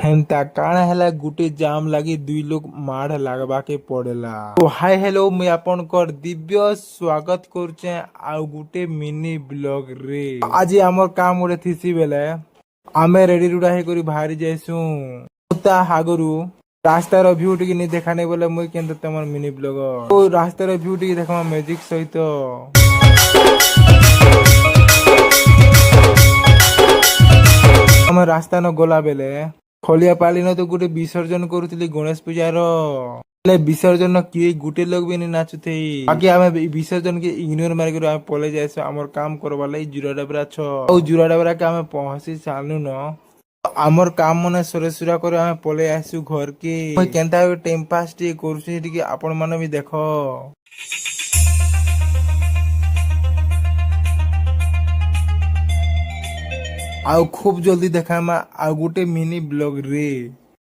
हेन्ता काण हैला गुटे जाम लागी दुई लोग माड़ लागबाके पड़ेला। तो हाय हेलो मैं आपनकर दिव्य स्वागत करुचे आ गुटे मिनी ब्लॉग रे। आज हमर काम गोटे थिसी बेले आमे रेडी रुडा हे करी बाहरी जाइसु ता हागरू रास्तार व्यू टिके नहीं देखाने बोले मुई केनते तमर मिनी ब्लॉग तो रास्तार व्यू टिके देखमा मैजिक सहित हम रास्ता न गला बेले खलिया पाली न तो गुटे विसर्जन करुतली गणेश पूजार विसर्जन किए गुटे लोग भी नहीं नाचुथे बाकी आमे विसर्जन के इग्नोर मार के आमे पले जाइसु हमर काम करबा लाई जुरा डबरा छ ओ जुरा डबरा के आमे पहुंची चालनु न आमर काम मने सरेसुरा करे आमे पले आसु घर के मैं केनता टाइम पास टी करूछी टिके आपण माने भी देखो आउ खूब जल्दी देखा आ गुटे मिनी ब्लॉग रे।